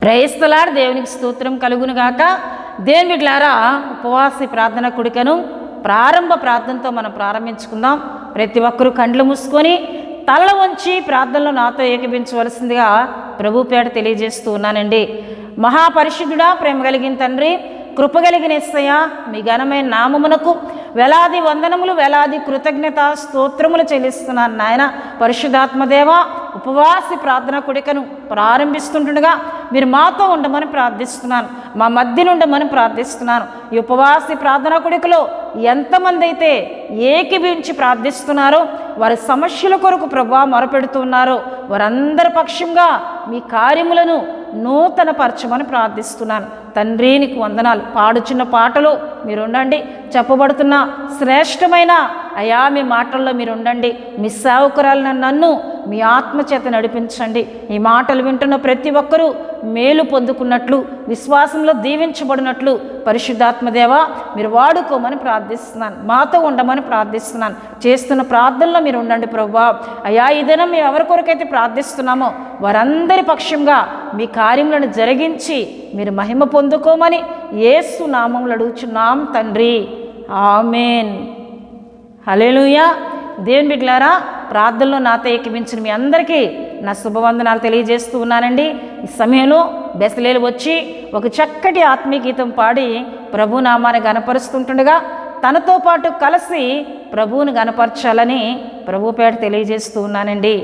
Praise the lord. దేవునికి స్తోత్రం కలుగును గాక. దేవుని బిడ్డలారా, ఉపవాస ప్రార్థన కూడికను ప్రారంభ ప్రార్థనతో మనం ప్రారంభించుకుందాం. ప్రతి ఒక్కరూ కండ్లు మూసుకొని తల వంచి ప్రార్థనలో నాతో ఏకీభించవలసిందిగా ప్రభు పేట తెలియజేస్తూ ఉన్నానండి. మహాపరిశుద్ధుడా, ప్రేమ కలిగిన తండ్రి, కృపగలిగిన యేసయ్య, మీ ఘనమైన నామమునకు వేలాది వందనములు, వేలాది కృతజ్ఞత స్తోత్రములు చెల్లిస్తున్నాను నాయన. పరిశుద్ధాత్మదేవ, ఉపవాసి ప్రార్థన కూడికను ప్రారంభిస్తుండగా మీరు మాతో ఉండమని ప్రార్థిస్తున్నాను, మా మధ్యన ఉండమని ప్రార్థిస్తున్నాను. ఈ ఉపవాసి ప్రార్థన కూడికలో ఎంతమంది అయితే ఏకీభించి ప్రార్థిస్తున్నారో, వారి సమస్యల కొరకు ప్రభువా మొరపెడుతున్నారో, వారందరి పక్షంగా మీ కార్యములను నూతన పరచమని ప్రార్థిస్తున్నాను. తండ్రి, నీకు వందనాలు. పాడుచున్న పాటలో మీరు ఉండండి, చెప్పబడుతున్న శ్రేష్టమైన అయా మీ మాటల్లో మీరు ఉండండి. మీ సేవకురాలను నన్ను మీ ఆత్మచేత నడిపించండి. ఈ మాటలు వింటున్న ప్రతి ఒక్కరూ మేలు పొందుకున్నట్లు, విశ్వాసంలో దీవించబడినట్లు పరిశుద్ధాత్మదేవ మీరు వాడుకోమని ప్రార్థిస్తున్నాను, మాతో ఉండమని ప్రార్థిస్తున్నాను. చేస్తున్న ప్రార్థనలో మీరు ఉండండి ప్రభువా. అయా, ఈ దినం మేము ఎవరి కొరకైతే ప్రార్థిస్తున్నామో వారందరి పక్షంగా మీ కార్యములను జరిగించి మీరు మహిమ పొందుకోమని యేసు నామములో అడుగుచున్నాం తండ్రి, ఆమేన్. హల్లెలూయా. దేవుని బిడ్డలారా, ప్రార్థనలో నాతో ఏకీభించిన మీ అందరికీ నా శుభవందనాలు తెలియజేస్తూ ఉన్నానండి. ఈ సమయంలో బెసలేలు వచ్చి ఒక చక్కటి ఆత్మీయ గీతం పాడి ప్రభు నామాన్ని గనపరుస్తుంటుండగా తనతో పాటు కలిసి ప్రభువుని గనపరచాలని ప్రభు పేట తెలియజేస్తూ ఉన్నానండి.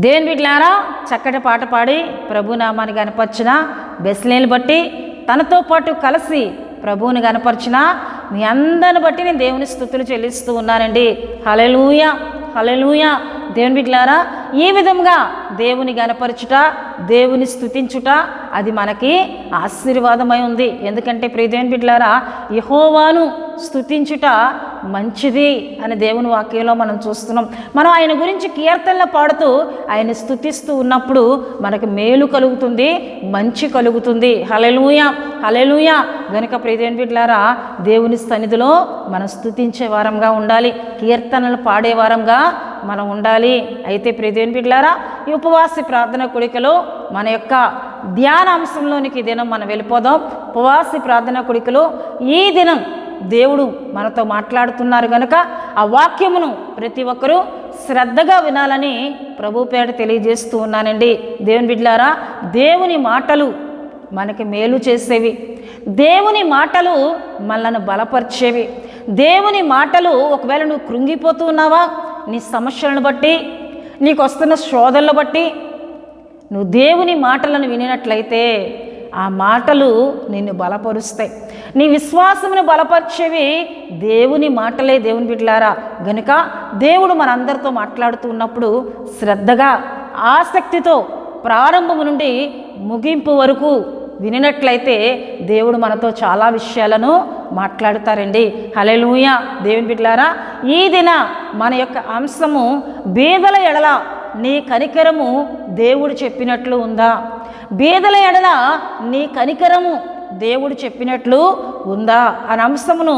దేవుని బిడ్డలారా, చక్కటి పాట పాడి ప్రభునామాన్ని గనపరిచిన బెస్లేని బట్టి తనతో పాటు కలిసి ప్రభువుని గనపరిచిన మీ అందరిని బట్టి నేను దేవుని స్తుతులు చెల్లిస్తూ ఉన్నానండి. హల్లెలూయా, హల్లెలూయా. దేవుని బిడ్డలారా, ఈ విధంగా దేవుని గనపరచుట, దేవుని స్తుతించుట అది మనకి ఆశీర్వాదమై ఉంది. ఎందుకంటే ప్రియ దేవుని బిడ్డలారా, యెహోవాను స్తుతించుట మంచిది అని దేవుని వాక్యంలో మనం చూస్తున్నాం. మనం ఆయన గురించి కీర్తనలు పాడుతూ ఆయన స్తుతిస్తూ ఉన్నప్పుడు మనకు మేలు కలుగుతుంది, మంచి కలుగుతుంది. హల్లెలూయా, హల్లెలూయా. గనుక ప్రియ దేవుని బిడ్డలారా, దేవుని సన్నిధిలో మనం స్తుతించే వారంగా ఉండాలి, కీర్తనలు పాడే వారంగా మనం ఉండాలి. అయితే ప్రియ దేవుని బిడ్డలారా, ఈ ఉపవాస ప్రార్థన కూడికలో మన యొక్క ధ్యాన అంశంలోనికి ఈ దినం మనం వెళ్ళిపోదాం. ఉపవాస ప్రార్థన కూడికలో ఈ దినం దేవుడు మనతో మాట్లాడుతున్నారు కనుక ఆ వాక్యమును ప్రతి ఒక్కరూ శ్రద్ధగా వినాలని ప్రభు పేట తెలియజేస్తూ ఉన్నానండి. దేవుని బిడ్డలారా, దేవుని మాటలు మనకి మేలు చేసేవి, దేవుని మాటలు మనల్ని బలపరిచేవి. దేవుని మాటలు, ఒకవేళ నువ్వు కృంగిపోతూ ఉన్నావా, నీ సమస్యలను బట్టి, నీకు వస్తున్న శోధనలు బట్టి నువ్వు దేవుని మాటలను వినినట్లయితే ఆ మాటలు నిన్ను బలపరుస్తాయి. నీ విశ్వాసమును బలపరిచేవి దేవుని మాటలే. దేవుని బిడ్డలారా, గనుక దేవుడు మనందరితో మాట్లాడుతూ ఉన్నప్పుడు శ్రద్ధగా, ఆసక్తితో ప్రారంభము నుండి ముగింపు వరకు వినినట్లయితే దేవుడు మనతో చాలా విషయాలను మాట్లాడుతారండి. హల్లెలూయా. దేవుని బిడ్డలారా, ఈ దిన మన యొక్క అంశము బీదల ఎడల నీ కనికరము దేవుడు చెప్పినట్లు ఉందా? బీదల ఎడల నీ కనికరము దేవుడు చెప్పినట్లు ఉందా అనే అంశమును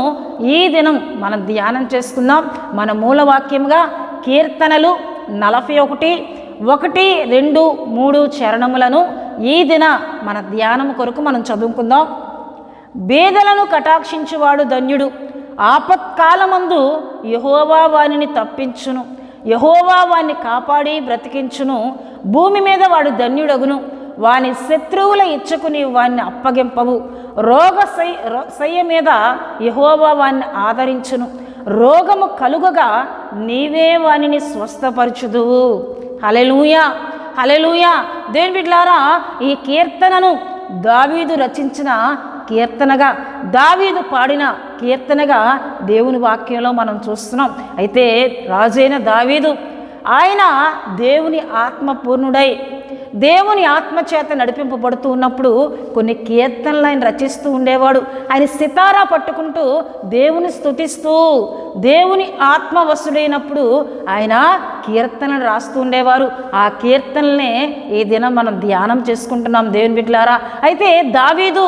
ఈ దినం మనం ధ్యానం చేసుకుందాం. మన మూలవాక్యంగా కీర్తనలు 41, 1, 2, 3 చరణములను ఈ దిన మన ధ్యానం కొరకు మనం చదువుకుందాం. బీదలను కటాక్షించువాడు ధన్యుడు, ఆపత్కాలమందు యెహోవా వానిని తప్పించును, యెహోవా వాణ్ణి కాపాడి బ్రతికించును. భూమి మీద వాడు ధన్యుడగును, వాని శత్రువుల ఇచ్చకు నీవు వాణ్ణి అప్పగింపవు. రోగశయ్య మీద యెహోవా వాణ్ణి ఆదరించును, రోగము కలుగగా నీవే వానిని స్వస్థపరచుదువు. హల్లెలూయా, హల్లెలూయా. దేవుని బిడ్డలారా, ఈ కీర్తనను దావీదు రచించిన కీర్తనగా, దావీదు పాడిన కీర్తనగా దేవుని వాక్యంలో మనం చూస్తున్నాం. అయితే రాజైన దావీదు ఆయన దేవుని ఆత్మపూర్ణుడై దేవుని ఆత్మచేత నడిపింపబడుతూ ఉన్నప్పుడు కొన్ని కీర్తనలు ఆయన రచిస్తూ ఉండేవాడు. ఆయన సితారా పట్టుకుంటూ దేవుని స్తుతిస్తూ దేవుని ఆత్మవశుడైనప్పుడు ఆయన కీర్తనలు రాస్తూ ఉండేవారు. ఆ కీర్తనలనే ఈ దినం మనం ధ్యానం చేసుకుంటున్నాం దేవుని బిడ్డలారా. అయితే దావీదు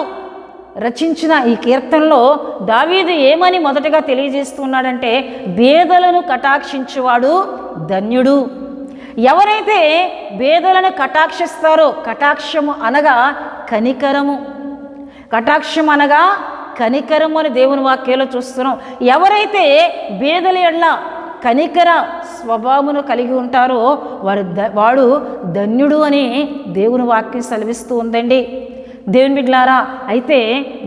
రచించిన ఈ కీర్తనలో దావీదు ఏమని మొదటగా తెలియజేస్తున్నాడంటే, బీదలను కటాక్షించువాడు ధన్యుడు. ఎవరైతే బీదలను కటాక్షిస్తారో, కటాక్షము అనగా కనికరము, కటాక్షం అనగా కనికరము అని దేవుని వాక్యంలో చూస్తున్నాం. ఎవరైతే బీదల ఎడల కనికర స్వభావమును కలిగి ఉంటారో వాడు ధన్యుడు అని దేవుని వాక్యం సెలవిస్తూ ఉందండి. దేవుని బిడ్డలారా, అయితే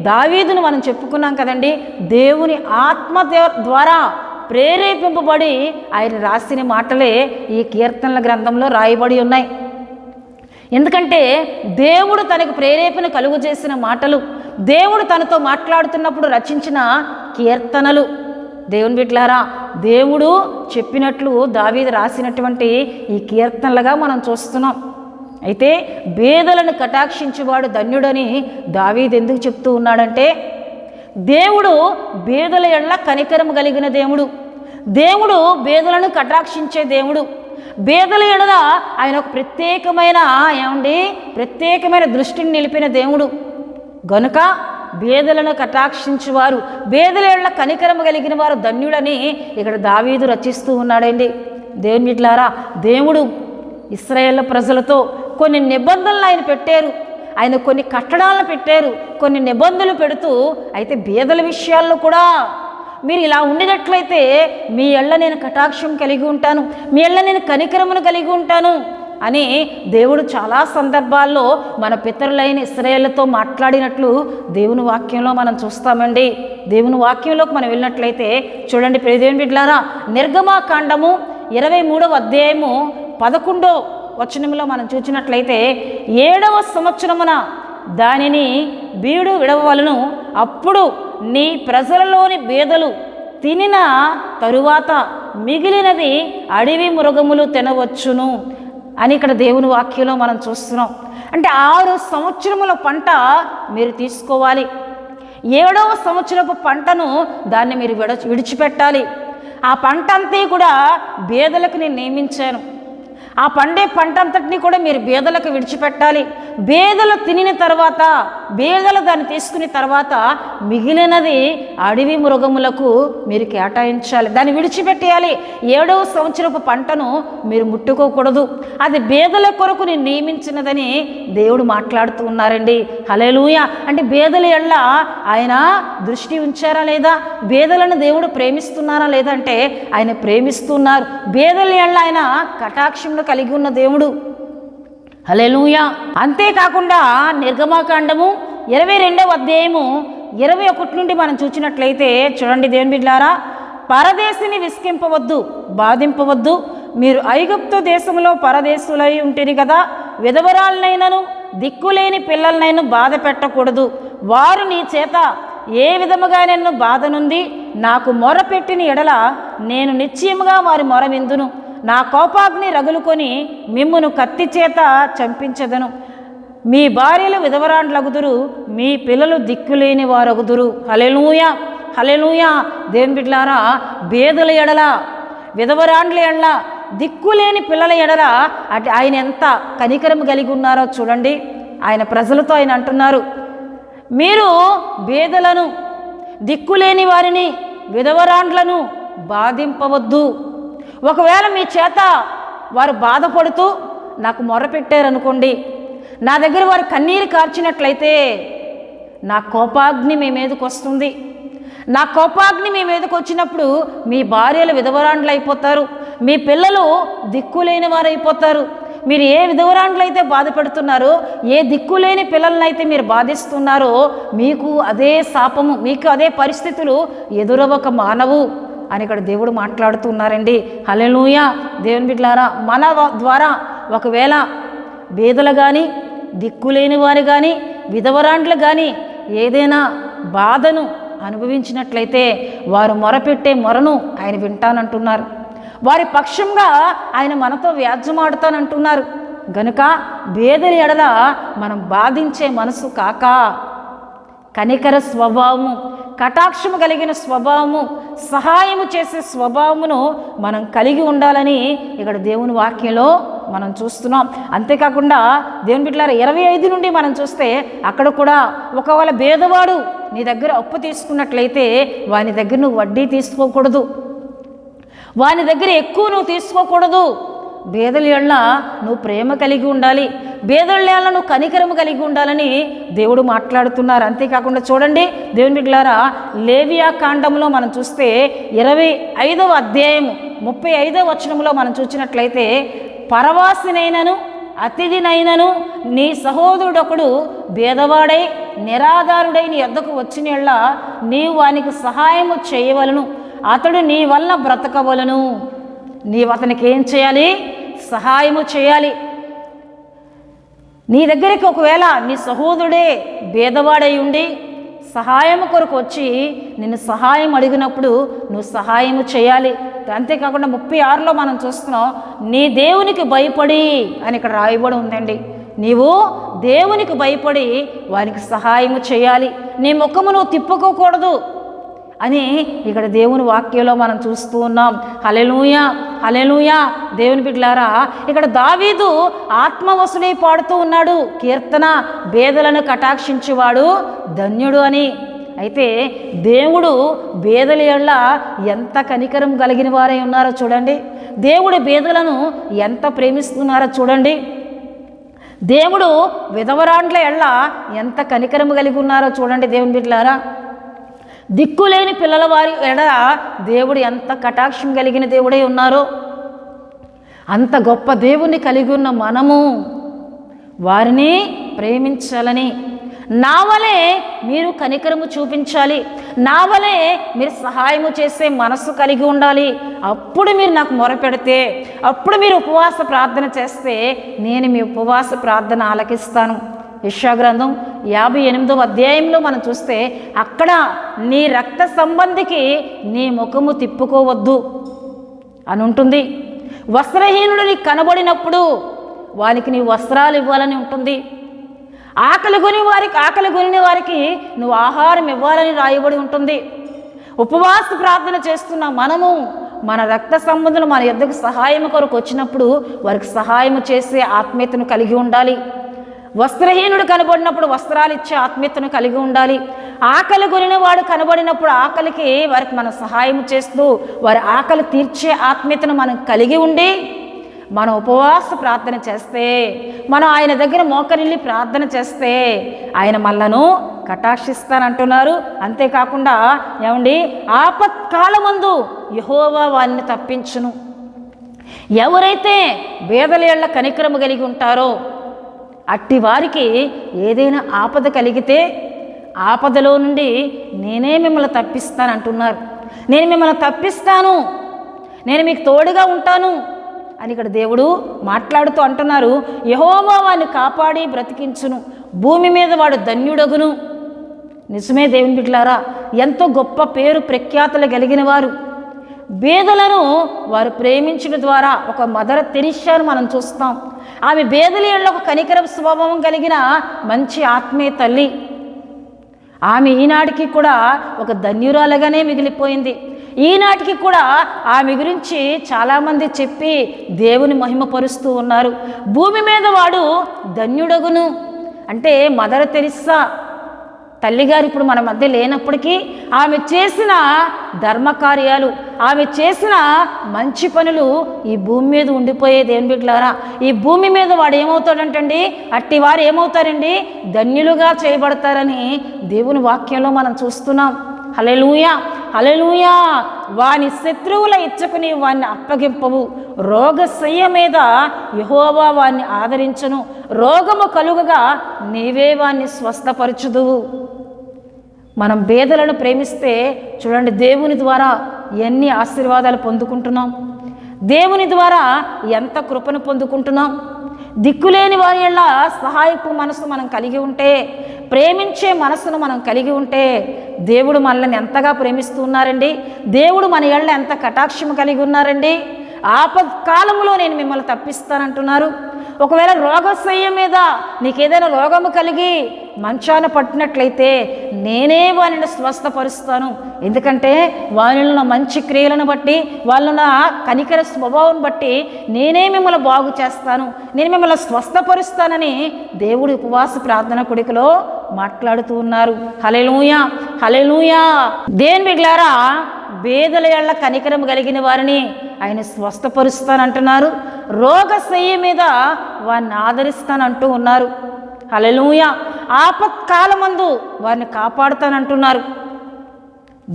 దావీదును మనం చెప్పుకున్నాం కదండి. దేవుని ఆత్మ ద్వారా ప్రేరేపింపబడి ఆయన రాసిన మాటలే ఈ కీర్తనల గ్రంథంలో రాయబడి ఉన్నాయి. ఎందుకంటే దేవుడు తనకు ప్రేరేపణ కలుగు చేసిన మాటలు, దేవుడు తనతో మాట్లాడుతున్నప్పుడు రచించిన కీర్తనలు. దేవుని బిడ్డలారా, దేవుడు చెప్పినట్లు దావీదు రాసినటువంటి ఈ కీర్తనలుగా మనం చూస్తున్నాం. అయితే బేదలను కటాక్షించేవాడు ధన్యుడని దావీదు ఎందుకు చెప్తూ ఉన్నాడంటే, దేవుడు బేదల ఎడల కనికరం కలిగిన దేవుడు, దేవుడు బేదలను కటాక్షించే దేవుడు, బేదల ఎడల ఆయన ఒక ప్రత్యేకమైన దృష్టిని నిలిపిన దేవుడు గనుక బేదలను కటాక్షించువారు, బేదల ఎడల కనికరం కలిగిన వారు ధన్యుడని ఇక్కడ దావీదు రచిస్తూ ఉన్నాడండి. దేవుని బిడ్డలారా, దేవుడు ఇశ్రాయేలు ప్రజలతో కొన్ని నిబంధనలు ఆయన పెట్టారు, ఆయన కొన్ని కట్టడాలను పెట్టారు, కొన్ని నిబంధనలు పెడుతూ, అయితే బేదల విషయాల్లో కూడా మీరు ఇలా ఉండినట్లయితే మీ ఎళ్ళ నేను కటాక్షం కలిగి ఉంటాను, మీ ఎళ్ళ నేను కనికరమును కలిగి ఉంటాను అని దేవుడు చాలా సందర్భాల్లో మన పితరులైన ఇశ్రాయేలుతో మాట్లాడినట్లు దేవుని వాక్యంలో మనం చూస్తామండి. దేవుని వాక్యంలోకి మనం వెళ్ళినట్లయితే చూడండి దేవుని బిడ్డలారా, నిర్గమాకాండము 23వ అధ్యాయము 11వ వచనంలో మనం చూసినట్లయితే 7వ సంవత్సరమున దానిని బీడు విడవవలను, అప్పుడు నీ ప్రజలలోని బేదలు తినిన తరువాత మిగిలినది అడవి మృగములు తినవచ్చును అని ఇక్కడ దేవుని వాక్యంలో మనం చూస్తున్నాం. అంటే 6 సంవత్సరముల పంట మీరు తీసుకోవాలి, 7వ సంవత్సరపు పంటను దాన్ని మీరు విడిచిపెట్టాలి. ఆ పంట అంతా కూడా బేదలకు నేను నియమించాను, ఆ పండే పంట అంతటినీ కూడా మీరు బేదలకు విడిచిపెట్టాలి. బేదలు తినిన తర్వాత, బేదలు దాన్ని తీసుకున్న తర్వాత మిగిలినది అడవి మృగములకు మీరు కేటాయించాలి, దాన్ని విడిచిపెట్టేయాలి. 7వ సంవత్సరపు పంటను మీరు ముట్టుకోకూడదు, అది బేదల కొరకు నేను నియమించినదని దేవుడు మాట్లాడుతూ ఉన్నారండి. హల్లెలూయా. అంటే బేదల ఎడల ఆయన దృష్టి ఉంచారా లేదా, బేదలను దేవుడు ప్రేమిస్తున్నారా లేదంటే ఆయన ప్రేమిస్తున్నారు. బేదల ఎడల ఆయన కటాక్షంలో కలిగి ఉన్న దేవుడు. హల్లెలూయా. అంతేకాకుండా నిర్గమాకాండము 22వ అధ్యాయము 21 నుండి మనం చూసినట్లయితే చూడండి దేవుని బిడ్డలారా, పరదేశిని విసికింపవద్దు, బాధింపవద్దు, మీరు ఐగుప్తు దేశంలో పరదేశులై ఉంటేని కదా, విధవరాలనైనను దిక్కులేని పిల్లలనైనా బాధ పెట్టకూడదు. వారు నీ చేత ఏ విధముగా నన్ను బాధ నుండి నాకు మొరపెట్టిన ఎడల నేను నిశ్చయముగా వారి మొర విందును, నా కోపాగ్ని రగులుకొని మిమ్మును కత్తి చేత చంపించదను. మీ భార్యలు విధవరాండ్లగుదురు, మీ పిల్లలు దిక్కులేని వారగుదురు. హల్లెలూయా, హల్లెలూయా. దేవుని బిడ్డలారా, బేదల ఎడల, విధవరాండ్ల ఎడల, దిక్కులేని పిల్లల ఎడల అటు ఆయన ఎంత కనికరం కలిగి ఉన్నారో చూడండి. ఆయన ప్రజలతో ఆయన అంటున్నారు, మీరు బేదలను, దిక్కులేని వారిని, విధవరాండ్లను బాధింపవద్దు. ఒకవేళ మీ చేత వారు బాధపడుతూ నాకు మొరపెట్టారనుకోండి, నా దగ్గర వారు కన్నీరు కార్చినట్లయితే నా కోపాగ్ని మీ మీదకి వస్తుంది. నా కోపాగ్ని మీ మీదకి వచ్చినప్పుడు మీ భార్యలు విధవరాండ్లు అయిపోతారు, మీ పిల్లలు దిక్కులేని వారు అయిపోతారు. మీరు ఏ విధవరాండ్లు అయితే బాధపడుతున్నారో, ఏ దిక్కులేని పిల్లలనైతే మీరు బాధిస్తున్నారో, మీకు అదే శాపము, మీకు అదే పరిస్థితులు ఎదురవక మానవు అని ఇక్కడ దేవుడు మాట్లాడుతున్నారండి. హల్లెలూయా. దేవుని బిడ్డలారా, మన ద్వారా ఒకవేళ బేదలు కానీ, దిక్కులేని వారు కానీ, విధవరాండ్లు కానీ ఏదైనా బాధను అనుభవించినట్లయితే వారు మొరపెట్టే మొరను ఆయన వింటానంటున్నారు. వారి పక్షంగా ఆయన మనతో వ్యాజ్యమాడుతానంటున్నారు. గనుక బేదల ఎడల మనం బాధించే మనసు కాక కనికర స్వభావము, కటాక్షము కలిగిన స్వభావము, సహాయము చేసే స్వభావమును మనం కలిగి ఉండాలని ఇక్కడ దేవుని వాక్యంలో మనం చూస్తున్నాం. అంతేకాకుండా దేవుని బిడ్డలారా 25 నుండి మనం చూస్తే అక్కడ కూడా ఒకవేళ బేదవాడు నీ దగ్గర అప్పు తీసుకున్నట్లయితే వాని దగ్గర నువ్వు వడ్డీ తీసుకోకూడదు, వాని దగ్గర ఎక్కువ నువ్వు తీసుకోకూడదు. బేదల ఎడల నువ్వు ప్రేమ కలిగి ఉండాలి, బేదల ఎడల నువ్వు కనికరము కలిగి ఉండాలని దేవుడు మాట్లాడుతున్నారు. అంతేకాకుండా చూడండి దేవుని బిడ్డలారా, లేవియా కాండంలో మనం చూస్తే 25వ అధ్యాయము 35వ వచనంలో మనం చూసినట్లయితే, పరవాసినైనను అతిథినైనను నీ సహోదరుడొకడు భేదవాడై నిరాధారుడై నీ యొద్దకు వచ్చినట్లా నీవు వానికి సహాయము చేయవలను, అతడు నీ వలన బ్రతకవలను. నీవు అతనికి ఏం చేయాలి? సహాయము చేయాలి. నీ దగ్గరికి ఒకవేళ నీ సహోదరుడే భేదవాడై ఉండి సహాయం కొరకు వచ్చి నిన్ను సహాయం అడిగినప్పుడు నువ్వు సహాయము చేయాలి. అంతేకాకుండా 36లో మనం చూస్తున్నాం, నీ దేవునికి భయపడి అని ఇక్కడ రాయబడి ఉందండి. నీవు దేవునికి భయపడి వారికి సహాయము చేయాలి, నీ ముఖము నువ్వు తిప్పుకోకూడదు అని ఇక్కడ దేవుని వాక్యంలో మనం చూస్తూ ఉన్నాం. హల్లెలూయా, హల్లెలూయా. దేవుని బిడ్డలారా, ఇక్కడ దావీదు ఆత్మవశుడై పాడుతూ ఉన్నాడు కీర్తన, బేదలను కటాక్షించువాడు ధన్యుడు అని. అయితే దేవుడు బేదల యెడల ఎంత కనికరం కలిగిన వారై ఉన్నారో చూడండి. దేవుడు బేదలను ఎంత ప్రేమిస్తున్నారో చూడండి. దేవుడు విధవరాండ్ల యెడల ఎంత కనికరం కలిగి ఉన్నారో చూడండి. దేవుని బిడ్డలారా, దిక్కులేని పిల్లల వారి ఎడ దేవుడు ఎంత కటాక్షం కలిగిన దేవుడై ఉన్నారో, అంత గొప్ప దేవుణ్ణి కలిగి ఉన్న మనము వారిని ప్రేమించాలని, నా వలే మీరు కనికరము చూపించాలి, నా వలే మీరు సహాయము చేసే మనసు కలిగి ఉండాలి. అప్పుడు మీరు నాకు మొరపెడితే, అప్పుడు మీరు ఉపవాస ప్రార్థన చేస్తే నేను మీ ఉపవాస ప్రార్థన ఆలకిస్తాను. యెషయా గ్రంథం 58వ అధ్యాయంలో మనం చూస్తే అక్కడ నీ రక్త సంబంధికి నీ ముఖము తిప్పుకోవద్దు అని ఉంటుంది. వస్త్రహీనుడు నీకు కనబడినప్పుడు వారికి నీ వస్త్రాలు ఇవ్వాలని ఉంటుంది. ఆకలి కొనిన వారికి నువ్వు ఆహారం ఇవ్వాలని రాయబడి ఉంటుంది. ఉపవాస ప్రార్థన చేస్తున్న మనము మన రక్త సంబంధులు మన యొద్దకు సహాయం కొరకు వచ్చినప్పుడు వారికి సహాయము చేసే ఆత్మీయతను కలిగి ఉండాలి. వస్త్రహీనుడు కనబడినప్పుడు వస్త్రాలు ఇచ్చే ఆత్మీయతను కలిగి ఉండాలి. ఆకలి కొనిన వాడు కనబడినప్పుడు ఆకలికి వారికి మనం సహాయం చేస్తూ వారి ఆకలి తీర్చే ఆత్మీయతను మనం కలిగి ఉండి మనం ఉపవాస ప్రార్థన చేస్తే, మనం ఆయన దగ్గర మోకరిల్లి ప్రార్థన చేస్తే ఆయన మనలను కటాక్షిస్తానంటున్నారు. అంతేకాకుండా ఏమండి, ఆపత్కాలమందు యెహోవా వారిని తప్పించును. ఎవరైతే బేదల యెడల కనికరము కలిగి ఉంటారో అట్టి వారికి ఏదైనా ఆపద కలిగితే ఆపదలో నుండి నేనే మిమ్మల్ని తప్పిస్తానంటున్నారు. నేను మిమ్మల్ని తప్పిస్తాను, నేను మీకు తోడుగా ఉంటాను అని ఇక్కడ దేవుడు మాట్లాడుతూ అంటున్నారు. యెహోవా వారిని కాపాడి బ్రతికించును, భూమి మీద వాడు ధన్యుడగును. నిజమే దేవుని బిడ్డలారా, ఎంతో గొప్ప పేరు ప్రఖ్యాతులు కలిగిన వారు బేదలను వారు ప్రేమించడం ద్వారా ఒక మదర్ తెరిసాను మనం చూస్తాం. ఆమె బేదల యెడల ఒక కనికర స్వభావం కలిగిన మంచి ఆత్మీయ తల్లి. ఆమె ఈనాటికి కూడా ఒక ధన్యురాలుగానే మిగిలిపోయింది. ఈనాటికి కూడా ఆమె గురించి చాలామంది చెప్పి దేవుని మహిమపరుస్తూ ఉన్నారు. భూమి మీద వాడు ధన్యుడగును అంటే మదర్ తెరిసా తల్లిగారు ఇప్పుడు మన మధ్య లేనప్పటికీ ఆమె చేసిన ధర్మకార్యాలు, ఆమె చేసిన మంచి పనులు ఈ భూమి మీద ఉండిపోయే దేవుని బిడ్డలారా. ఈ భూమి మీద వాడు ఏమవుతాడంటండి, అట్టి వారు ఏమవుతారండి, ధన్యులుగా చేయబడతారని దేవుని వాక్యంలో మనం చూస్తున్నాం. హల్లెలూయా, హల్లెలూయా. వాని శత్రువుల ఇచ్చకుని వాన్ని అప్పగింపవు, రోగశయ్య మీద యెహోవా వాన్ని ఆదరించును, రోగము కలుగగా నీవే వాన్ని స్వస్థపరచుదువు. మనం బేదలను ప్రేమిస్తే చూడండి, దేవుని ద్వారా ఎన్ని ఆశీర్వాదాలు పొందుకుంటున్నాం, దేవుని ద్వారా ఎంత కృపను పొందుకుంటున్నాం. దిక్కులేని వారి యెడల సహాయపు మనసు మనం కలిగి ఉంటే, ప్రేమించే మనసును మనం కలిగి ఉంటే దేవుడు మనల్ని ఎంతగా ప్రేమిస్తూ ఉన్నారండి. దేవుడు మన యెడల ఎంత కటాక్షం కలిగి ఉన్నారండి. ఆపత్కాలంలో నేను మిమ్మల్ని తప్పిస్తానంటున్నారు. ఒకవేళ రోగశయ్య మీద నీకేదైనా రోగము కలిగి మంచాన పట్టినట్లయితే నేనే వారిని స్వస్థపరుస్తాను. ఎందుకంటే వారిలో ఉన్న మంచి క్రియలను బట్టి, వాళ్ళున్న కనికర స్వభావం బట్టి నేనే మిమ్మల్ని బాగు చేస్తాను, నేను మిమ్మల్ని స్వస్థపరుస్తానని దేవుడు ఉపవాస ప్రార్థన కొడుకులో మాట్లాడుతూ ఉన్నారు. హల్లెలూయా, హల్లెలూయా. దేవుని బిడ్డలారా, బేదల యెడల కనికరం కలిగిన వారిని ఆయన స్వస్థపరుస్తానంటున్నారు. రోగశయ్య మీద వారిని ఆదరిస్తానంటూ ఉన్నారు. హల్లెలూయా. ఆపత్కాలమందు వారిని కాపాడుతానంటున్నారు.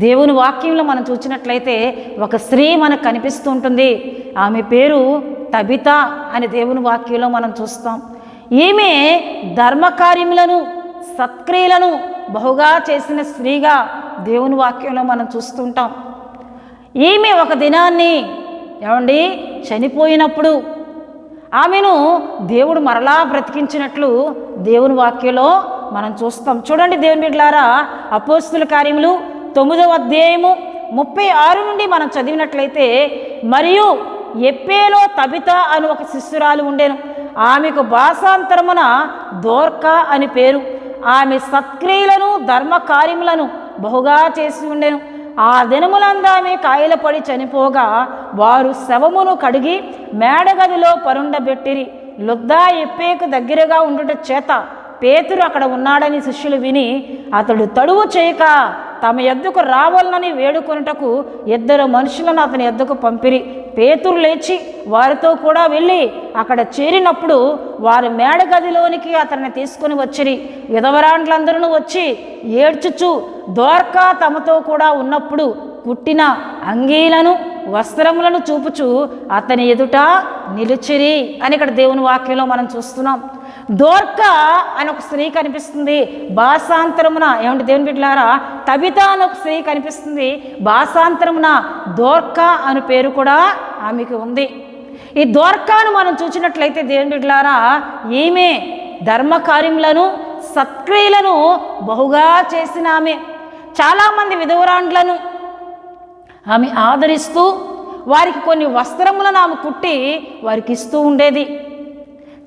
దేవుని వాక్యంలో మనం చూసినట్లయితే ఒక స్త్రీ మనకు కనిపిస్తూ ఉంటుంది. ఆమె పేరు తబిత అని దేవుని వాక్యంలో మనం చూస్తాం. ఈమె ధర్మకార్యములను సత్క్రియలను బహుగా చేసిన స్త్రీగా దేవుని వాక్యంలో మనం చూస్తుంటాం. ఈమె ఒక దినాన్ని చనిపోయినప్పుడు ఆమెను దేవుడు మరలా బ్రతికించినట్లు దేవుని వాక్యంలో మనం చూస్తాం. చూడండి దేవుని బిడ్డలారా, అపోస్తుల కార్యములు 9వ అధ్యాయము 36 నుండి మనం చదివినట్లయితే, మరియు ఎప్పేలో తబిత అని ఒక శిష్యురాలు ఉండెను. ఆమెకు భాషాంతరమున దోర్కా అని పేరు. ఆమె సత్క్రియలను ధర్మకార్యములను బహుగా చేసి ఉండెను. ఆ దినములందు ఆమె కాయలపడి చనిపోగా వారు శవమును కడిగి మేడగదిలో పరుండబెట్టిరి. లుద్దా ఎప్పేకు దగ్గరగా ఉండుట చేత పేతురు అక్కడ ఉన్నాడని శిష్యులు విని అతడు తడువు చేయక తమ యొద్దకు రావాలని వేడుకొనుటకు 2 మనుషులను అతని యొద్దకు పంపిరి. పేతురు లేచి వారితో కూడా వెళ్ళి అక్కడ చేరినప్పుడు వారు మేడగదిలోనికి అతన్ని తీసుకుని వచ్చిరి. విధవరాండ్లందరూ వచ్చి ఏడ్చుచు దోర్కా తమతో కూడా ఉన్నప్పుడు కుట్టిన అంగీలను వస్త్రములను చూపుచు అతని ఎదుట నిలిచిరి అని ఇక్కడ దేవుని వాక్యంలో మనం చూస్తున్నాం. దోర్కా అని ఒక స్త్రీ కనిపిస్తుంది. భాషాంతరమున దేవుని బిడ్డలారా, తబిత అని ఒక స్త్రీ కనిపిస్తుంది. భాషాంతరమున దోర్కా అని పేరు కూడా ఆమెకు ఉంది. ఈ దోర్కాను మనం చూసినట్లయితే దేవుని బిడ్డలారా, ఈమె ధర్మకార్యములను సత్క్రియలను బహుగా చేసిన ఆమె. చాలామంది విధవరాండ్లను ఆమె ఆదరిస్తూ వారికి కొన్ని వస్త్రములను ఆమె కుట్టి వారికి ఇస్తూ ఉండేది.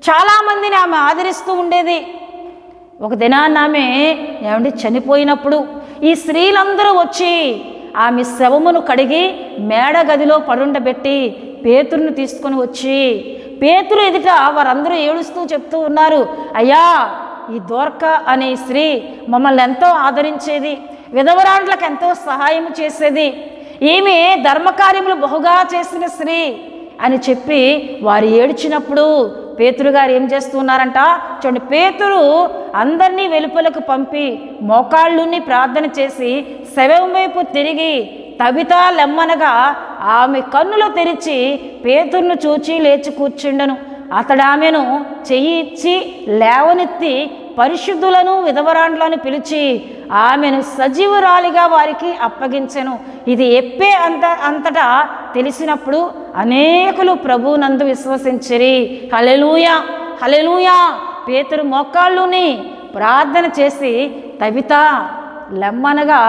చాలామందిని ఆమె ఆదరిస్తూ ఉండేది. ఒక దినాన్ని ఆమె చనిపోయినప్పుడు ఈ స్త్రీలందరూ వచ్చి ఆమె శవమును కడిగి మేడగదిలో పరుండబెట్టి పేతురుని తీసుకొని వచ్చి పేతురు ఎదుట వారందరూ ఏడుస్తూ చెప్తూ ఉన్నారు, అయ్యా, ఈ దోర్కా అనే స్త్రీ మమ్మల్ని ఎంతో ఆదరించేది, విధవరాండ్లకు ఎంతో సహాయం చేసేది, ఈమె ధర్మకార్యములు బహుగా చేసిన స్త్రీ అని చెప్పి వారు ఏడ్చినప్పుడు పేతురు గారు ఏం చేస్తున్నారంట చూడండి. పేతురు అందరినీ వెలుపలకు పంపి మోకాళ్ళుని ప్రార్థన చేసి శవం వైపు తిరిగి తబిత లెమ్మనగా ఆమె కన్నులు తెరిచి పేతురును చూచి లేచి కూర్చుండెను. అతడు ఆమెను చెయ్యి ఇచ్చి లేవనెత్తి పరిశుద్ధులను విధవరాండ్లను పిలిచి ఆమెను సజీవురాలిగా వారికి అప్పగించెను. ఇది ఎప్పే అంతటా తెలిసినప్పుడు అనేకులు ప్రభువునందు విశ్వసించిరి. హల్లెలూయా, హల్లెలూయా. పేతురు మోకాళ్ళుని ప్రార్థన చేసి తబిత లెమ్మనగా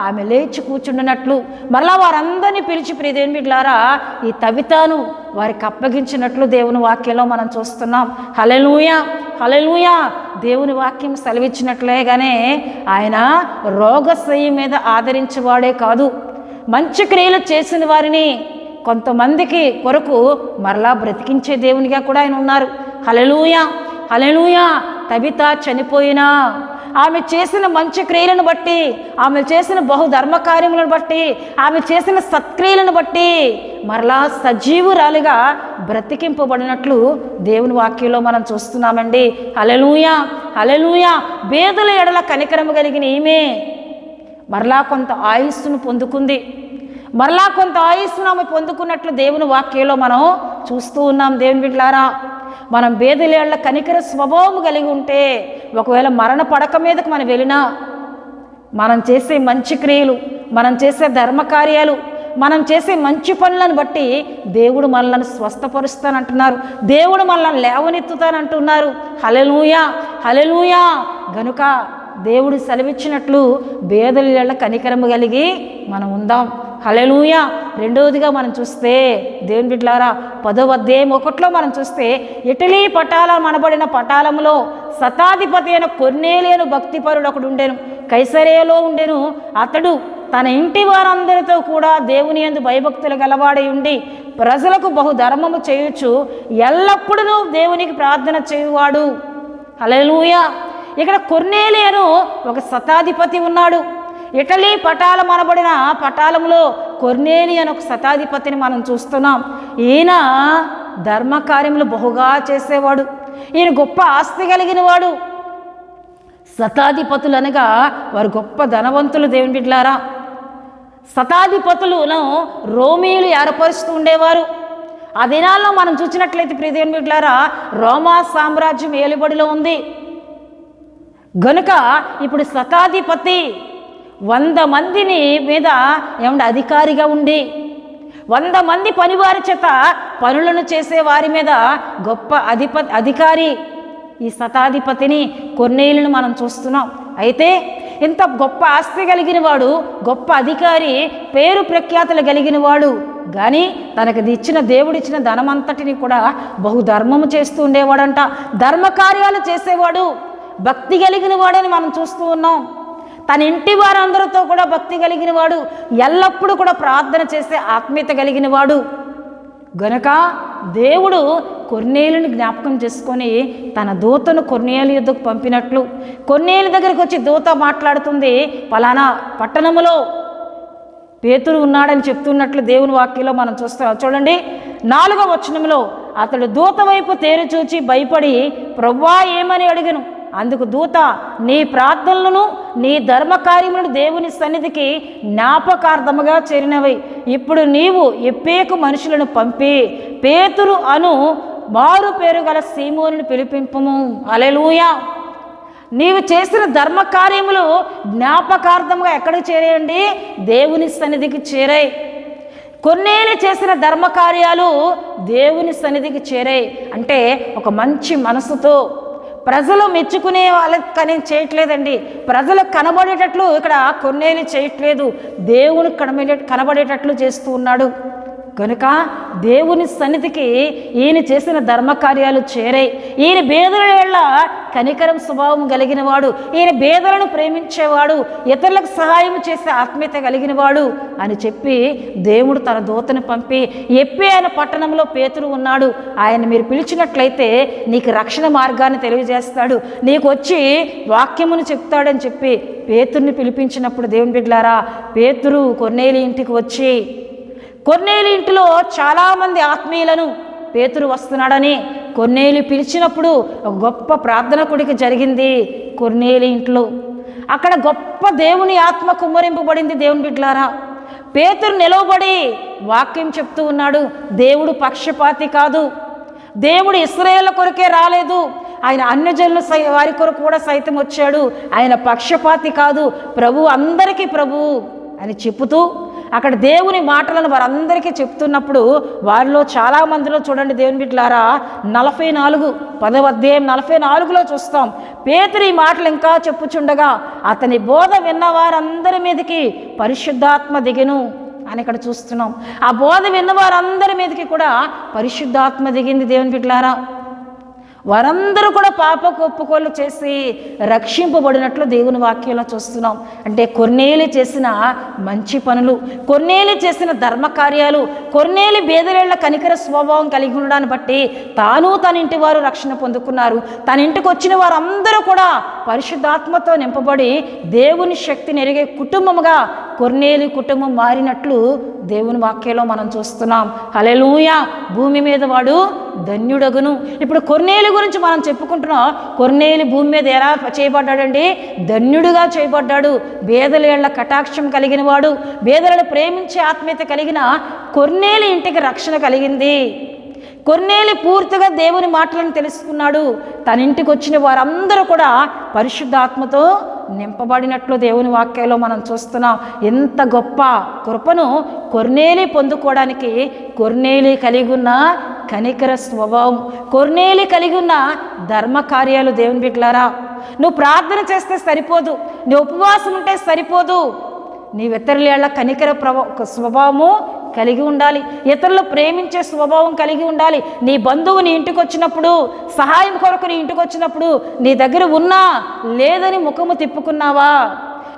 ఆమె లేచి కూర్చుండినట్లు మరలా వారందరినీ పిలిచి ప్రియదేవుని బిడ్డలారా ఈ తబితను వారికి అప్పగించినట్లు దేవుని వాక్యంలో మనం చూస్తున్నాం. హల్లెలూయా, హల్లెలూయా. దేవుని వాక్యం సెలవిచ్చినట్లేగానే ఆయన రోగశయ్య మీద ఆదరించేవాడే కాదు, మంచి క్రియలు చేసిన వారిని కొంతమందికి కొరకు మరలా బ్రతికించే దేవునిగా కూడా ఆయన ఉన్నారు. హల్లెలూయా, హల్లెలూయా. తబిత చనిపోయినా ఆమె చేసిన మంచి క్రియలను బట్టి, ఆమె చేసిన బహుధర్మ కార్యములను బట్టి, ఆమె చేసిన సత్క్రియలను బట్టి మరలా సజీవురాలిగా బ్రతికింపబడినట్లు దేవుని వాక్యంలో మనం చూస్తున్నామండి. హల్లెలూయా, హల్లెలూయా. బేదల ఎడల కనికరము కలిగిన ఈమె మరలా కొంత ఆయుస్సును పొందుకుంది. మరలా కొంత ఆయుస్సును ఆమె పొందుకున్నట్లు దేవుని వాక్యంలో మనం చూస్తూ ఉన్నాం. దేవుని బిడ్డలారా, మనం బేదలేళ్ల కనికర స్వభావం కలిగి ఉంటే ఒకవేళ మరణ పడక మీదకు మనం వెళ్ళినా మనం చేసే మంచి క్రియలు, మనం చేసే ధర్మకార్యాలు, మనం చేసే మంచి పనులను బట్టి దేవుడు మనల్ని స్వస్థపరుస్తానంటున్నారు, దేవుడు మనల్ని లేవనెత్తుతానంటున్నారు. హల్లెలూయా, హల్లెలూయా. గనుక దేవుడు సెలవిచ్చినట్లు బేదలేళ్ల కనికరము కలిగి మనం ఉందాం. హల్లెలూయా. రెండవదిగా మనం చూస్తే దేవుని బిడ్డలారా 10వ అధ్యాయం 1లో మనం చూస్తే ఇటలీ పటాలం అనబడిన పటాలంలో శతాధిపతి అయిన కొర్నేలియను భక్తిపరుడు ఒకడు ఉండెను. కైసరేయలో ఉండెను. అతడు తన ఇంటి వారందరితో కూడా దేవుని యందు భయభక్తులు గలవాడై ఉండి ప్రజలకు బహుధర్మము చేయుచు ఎల్లప్పుడూ దేవునికి ప్రార్థన చేయువాడు. హల్లెలూయా. ఇక్కడ కొర్నేలియను ఒక శతాధిపతి ఉన్నాడు. ఇటలీ పటాలం అనబడిన పటాలంలో కొర్నేలి అని ఒక శతాధిపతిని మనం చూస్తున్నాం. ఈయన ధర్మకార్యములు బహుగా చేసేవాడు. ఈయన గొప్ప ఆస్తి కలిగిన వాడు. శతాధిపతులు అనగా వారు గొప్ప ధనవంతులు. దేవుని బిడ్డలారా, శతాధిపతులను రోమీయులు ఏర్పరుస్తూ ఉండేవారు. ఆ దినాల్లో మనం చూసినట్లయితే ప్రియ దేవుని బిడ్డలారా, రోమా సామ్రాజ్యం ఏలుబడిలో ఉంది గనుక ఇప్పుడు శతాధిపతి 100 మందిని మీద ఏమంటే అధికారిగా ఉండి 100 మంది పనివారి చేత పనులను చేసే వారి మీద గొప్ప అధికారి ఈ శతాధిపతిని కొర్నేలిని మనం చూస్తున్నాం. అయితే ఇంత గొప్ప ఆస్తి కలిగిన వాడు, గొప్ప అధికారి, పేరు ప్రఖ్యాతులు కలిగిన వాడు, కానీ తనకు ఇచ్చిన దేవుడిచ్చిన ధనమంతటిని కూడా బహుధర్మము చేస్తూ ఉండేవాడంట. ధర్మకార్యాలు చేసేవాడు, భక్తి కలిగిన వాడని మనం చూస్తూ ఉన్నాం. తన ఇంటి వారందరితో కూడా భక్తి కలిగిన వాడు, ఎల్లప్పుడూ కూడా ప్రార్థన చేసే ఆత్మీయత కలిగిన వాడు. గనుక దేవుడు కొర్నేలుని జ్ఞాపకం చేసుకొని తన దూతను కొర్నేలు యుద్ధకు పంపినట్లు, కొర్నేలు దగ్గరికి వచ్చి దూత మాట్లాడుతుంది, పలానా పట్టణములో పేతురు ఉన్నాడని చెప్తున్నట్లు దేవుని వాక్యంలో మనం చూస్తాం. చూడండి 4వ వచనంలో, అతడు దూత వైపు తేరు చూచి భయపడి ప్రభువా ఏమని అడిగను. అందుకు దూత, నీ ప్రార్థనలను నీ ధర్మకార్యములను దేవుని సన్నిధికి జ్ఞాపకార్థముగా చేరినవి. ఇప్పుడు నీవు ఎప్పేకు మనుషులను పంపి పేతురు అను మారు పేరు గల సీమోనుని పిలిపింపుము. హల్లెలూయా. నీవు చేసిన ధర్మకార్యములు జ్ఞాపకార్థముగా ఎక్కడికి చేరేయండి? దేవుని సన్నిధికి చేరాయి. కొన్నేళ్ళు చేసిన ధర్మకార్యాలు దేవుని సన్నిధికి చేరాయి. అంటే ఒక మంచి మనసుతో, ప్రజలు మెచ్చుకునే వాళ్ళకి కానీ చేయట్లేదండి, ప్రజలకు కనబడేటట్లు ఇక్కడ కొన్నేళ్ళు చేయట్లేదు, దేవునికి కనబడేటట్లు చేస్తూ ఉన్నాడు. కనుక దేవుని సన్నిధికి ఈయన చేసిన ధర్మకార్యాలు చేరాయి. ఈయన బేదల కనికరం స్వభావం కలిగిన వాడు, ఈయన బేదలను ప్రేమించేవాడు, ఇతరులకు సహాయం చేసే ఆత్మీయత కలిగిన వాడు అని చెప్పి దేవుడు తన దూతను పంపి, ఎప్పే అనే పట్టణంలో పేతురు ఉన్నాడు, ఆయన మీరు పిలిచినట్లయితే నీకు రక్షణ మార్గాన్ని తెలియజేస్తాడు, నీకు వచ్చి వాక్యమును చెప్తాడని చెప్పి పేతురుని పిలిపించినప్పుడు దేవుని బిడ్డలారా, పేతురు కొర్నేలి ఇంటికి వచ్చి, కొర్నేలి ఇంటిలో చాలామంది ఆత్మీయులను పేతురు వస్తున్నాడని కొర్నేలి పిలిచినప్పుడు ఒక గొప్ప ప్రార్థన కూడిక జరిగింది కొర్నేలి ఇంట్లో. అక్కడ గొప్ప దేవుని ఆత్మ కుమ్మరింపబడింది. దేవుని బిడ్డలారా, పేతురు నిలవబడి వాక్యం చెప్తూ ఉన్నాడు. దేవుడు పక్షపాతి కాదు, దేవుడు ఇశ్రాయేలు కొరకే రాలేదు, ఆయన అన్యజనుల వారి కొరకు కూడా సైతం వచ్చాడు, ఆయన పక్షపాతి కాదు, ప్రభు అందరికీ ప్రభువు అని చెప్పుతూ అక్కడ దేవుని మాటలను వారందరికీ చెప్తున్నప్పుడు వారిలో చాలామందిలో చూడండి దేవుని బిడ్డలారా, 10వ అధ్యాయం 44లో చూస్తాం, పేతురు ఈ మాటలు ఇంకా చెప్పుచుండగా అతని బోధ విన్న వారందరి మీదకి పరిశుద్ధాత్మ దిగెను అని ఇక్కడ చూస్తున్నాం. ఆ బోధ విన్న వారందరి మీదకి కూడా పరిశుద్ధాత్మ దిగింది. దేవుని బిడ్డలారా, వారందరూ కూడా పాపకు ఒప్పుకోలు చేసి రక్షింపబడినట్లు దేవుని వాక్యంలో చూస్తున్నాం. అంటే కొర్నేలి చేసిన మంచి పనులు, కొర్నేలి చేసిన ధర్మకార్యాలు, కొర్నేలి బేదలేళ్ల కనికర స్వభావం కలిగి ఉండడాన్ని బట్టి తాను తన ఇంటి వారు రక్షణ పొందుకున్నారు. తన ఇంటికి వచ్చిన వారందరూ కూడా పరిశుద్ధాత్మతో నింపబడి దేవుని శక్తిని ఎరిగే కుటుంబముగా కొర్నేలి కుటుంబం మారినట్లు దేవుని వాక్యంలో మనం చూస్తున్నాం. హల్లెలూయా. భూమి మీద వాడు ధన్యుడగును. ఇప్పుడు కొర్నేలి గురించి మనం చెప్పుకుంటున్నాం. కొర్నేలి భూమి మీద ఎలా చేయబడ్డాడండి? ధన్యుడుగా చేయబడ్డాడు. బేదలేళ్ల కటాక్షం కలిగిన వాడు, బేదలను ప్రేమించే ఆత్మీయత కలిగిన కొర్నేలి ఇంటికి రక్షణ కలిగింది. కొర్నేలి పూర్తిగా దేవుని మాటలను తెలుసుకున్నాడు. తన ఇంటికి వచ్చిన వారందరూ కూడా పరిశుద్ధాత్మతో నింపబడినట్లు దేవుని వాక్యంలో మనం చూస్తున్నాం. ఎంత గొప్ప కృపను కొర్నేలి పొందుకోవడానికి కొర్నేలి కలిగి ఉన్న కనికర స్వభావం, కొర్నేలి కలిగి ఉన్న ధర్మకార్యాలు. దేవుని బిడ్డలారా, నువ్వు ప్రార్థన చేస్తే సరిపోదు, నీ ఉపవాసం ఉంటే సరిపోదు, నీ ఇతరుల కనికర స్వభావము కలిగి ఉండాలి, ఇతరులు ప్రేమించే స్వభావం కలిగి ఉండాలి. నీ బంధువు నీ ఇంటికి వచ్చినప్పుడు, సహాయం కొరకు నీ ఇంటికి వచ్చినప్పుడు నీ దగ్గర ఉన్నా లేదని ముఖము తిప్పుకున్నావా?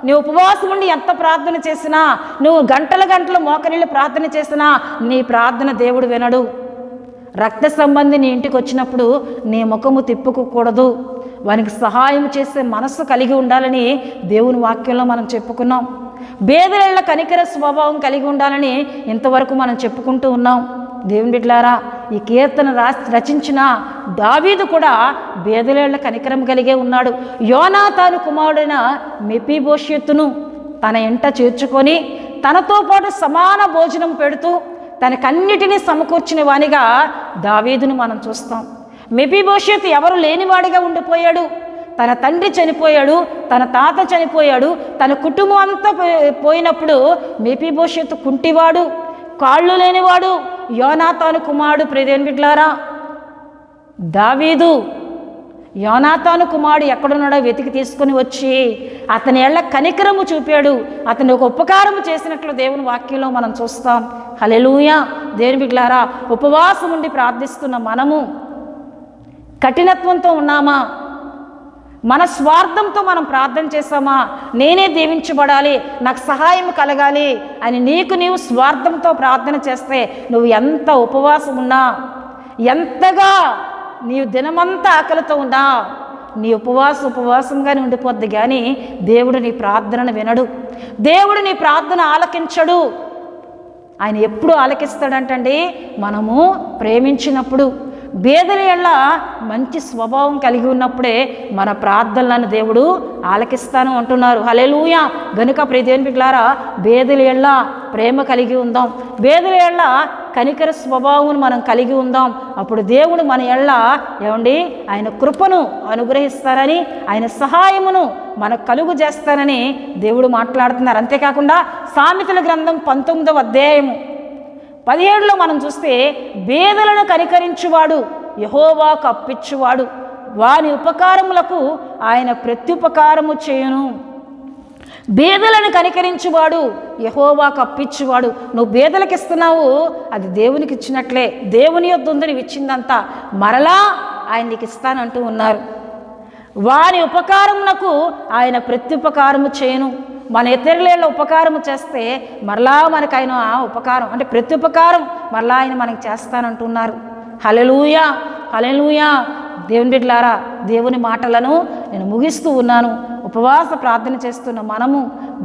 నీ ఉపవాసం ఉండి ఎంత ప్రార్థన చేసినా, నువ్వు గంటలు మోకరిల్లి ప్రార్థన చేసినా నీ ప్రార్థన దేవుడు వినడు. రక్త సంబంధి నీ ఇంటికి వచ్చినప్పుడు నీ ముఖము తిప్పుకోకూడదు, వానికి సహాయం చేసే మనస్సు కలిగి ఉండాలని దేవుని వాక్యంలో మనం చెప్పుకున్నాం. బేదలేళ్ల కనికర స్వభావం కలిగి ఉండాలని ఇంతవరకు మనం చెప్పుకుంటూ ఉన్నాం. దేవుని బిడ్డలారా, ఈ కీర్తన రచించిన దావీదు కూడా బేదలేళ్ల కనికరం కలిగే ఉన్నాడు. యోనాతాను కుమారుడైన మెఫీబోషెతును తన ఎంట చేర్చుకొని తనతో పాటు సమాన భోజనం పెడుతూ తనకన్నిటినీ సమకూర్చిన వానిగా దావీదును మనం చూస్తాం. మెఫీబోషెతు ఎవరు లేనివాడిగా ఉండిపోయాడు. తన తండ్రి చనిపోయాడు, తన తాత చనిపోయాడు, తన కుటుంబం అంతా పోయినప్పుడు మెఫీబోషెతు కుంటివాడు, కాళ్ళు లేనివాడు, యోనాతాను కుమారుడు. ప్రియదేవుని బిడ్డలారా, దావీదు యోనాతాను కుమారుడు ఎక్కడున్నాడో వెతికి తీసుకుని వచ్చి అతని ఏళ్ల కనికరము చూపాడు. అతని ఒక ఉపకారము చేసినట్లు దేవుని వాక్యంలో మనం చూస్తాం. హల్లెలూయా. దేవుని బిడ్డలారా, ఉపవాసం ఉండి ప్రార్థిస్తున్న మనము కఠినత్వంతో ఉన్నామా? మన స్వార్థంతో మనం ప్రార్థన చేస్తామా? నేనే దీవించబడాలి, నాకు సహాయం కలగాలి అని నీవు స్వార్థంతో ప్రార్థన చేస్తే నువ్వు ఎంత ఉపవాసం ఉన్నా, ఎంతగా నీవు దినమంతా ఆకలితో ఉన్నా, నీ ఉపవాసంగానే ఉండిపోద్ది. కానీ దేవుడు నీ ప్రార్థనను వినడు, దేవుడు నీ ప్రార్థన ఆలకించడు. ఆయన ఎప్పుడు ఆలకిస్తాడంటండి? మనము ప్రేమించినప్పుడు, బేదల ఎళ్ళ మంచి స్వభావం కలిగి ఉన్నప్పుడే మన ప్రార్థనలను దేవుడు ఆలకిస్తాను అంటున్నారు. హల్లెలూయా. గనుక ప్రియ దేవుని బిడ్డలారా, బేదల ఎళ్ళ ప్రేమ కలిగి ఉందాం, బేదల ఎళ్ళ కనికర స్వభావం మనం కలిగి ఉందాం. అప్పుడు దేవుడు మన ఎళ్ళ ఆయన కృపను అనుగ్రహిస్తారని, ఆయన సహాయమును మనకు కలుగు చేస్తానని దేవుడు మాట్లాడుతున్నారు. అంతేకాకుండా సామెతల గ్రంథం 19వ అధ్యాయము 17లో మనం చూస్తే, బేదలను కనికరించువాడు యెహోవాకు అప్పిచ్చువాడు, వాని ఉపకారములకు ఆయన ప్రత్యుపకారము చేయును. బేదలను కనికరించువాడు యెహోవాకు అప్పిచ్చువాడు. నువ్వు బేదలకు ఇస్తున్నావు, అది దేవునికి ఇచ్చినట్లే. దేవుని యొద్ద ఉంది నీవు ఇచ్చిందంతా, మరలా ఆయన నీకు ఇస్తానంటూ ఉన్నారు. వారి ఉపకారమునకు ఆయన ప్రత్యుపకారము చేయను. మన ఇతరుల ఉపకారము చేస్తే మరలా మనకు ఆయన ఉపకారం అంటే ప్రత్యుపకారం మరలా ఆయన మనకి చేస్తానంటున్నారు. హల్లెలూయా, హల్లెలూయా. దేవుని బిడ్డలారా, దేవుని మాటలను నేను ముగిస్తూ ఉన్నాను. ఉపవాస ప్రార్థన చేస్తున్న మనము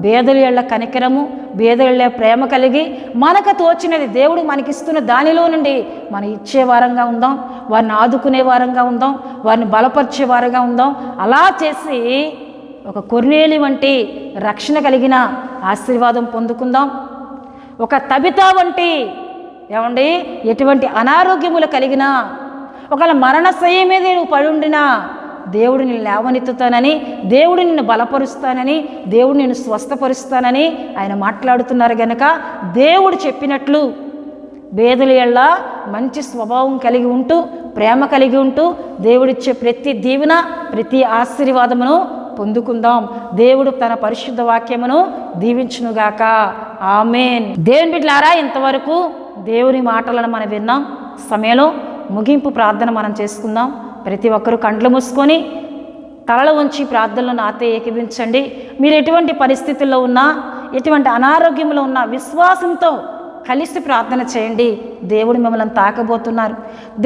బేదల ఎళ్ళ కనికరము, బేదల ఎళ్ళ ప్రేమ కలిగి మనకు తోచినది దేవుడు మనకిస్తున్న దానిలో నుండి మనం ఇచ్చే వారంగా ఉందాం, వారిని ఆదుకునే వారంగా ఉందాం, వారిని బలపరిచే వారంగా ఉందాం. అలా చేసి ఒక కొర్నేలి వంటి రక్షణ కలిగిన ఆశీర్వాదం పొందుకుందాం. ఒక తబితా వంటి ఎటువంటి అనారోగ్యములు కలిగినా, ఒకవేళ మరణశయ్య మీద నువ్వు పడి ఉండినా దేవుడు నిన్ను లేవనెత్తుతానని, దేవుడు నిన్ను బలపరుస్తానని, దేవుడు నిన్ను స్వస్థపరుస్తానని ఆయన మాట్లాడుతున్నారు. గనక దేవుడు చెప్పినట్లు బేదల ఎళ్ళ మంచి స్వభావం కలిగి ఉంటూ, ప్రేమ కలిగి ఉంటూ, దేవుడిచ్చే ప్రతి దీవెన, ప్రతి ఆశీర్వాదమును పొందుకుందాం. దేవుడు తన పరిశుద్ధ వాక్యమును దీవించునుగాక. ఆమేన్. దేవుని బిడ్డలారా, ఇంతవరకు దేవుని మాటలను మనం విన్నాం. సమయంలో ముగింపు ప్రార్థన మనం చేసుకుందాం. ప్రతి ఒక్కరూ కండ్లు మూసుకొని తలలు ఉంచి ప్రార్థనలు నాతో ఏకీభించండి. మీరు ఎటువంటి పరిస్థితుల్లో ఉన్నా, ఎటువంటి అనారోగ్యంలో ఉన్నా విశ్వాసంతో కలిసి ప్రార్థన చేయండి. దేవుడు మిమ్మల్ని తాకబోతున్నారు,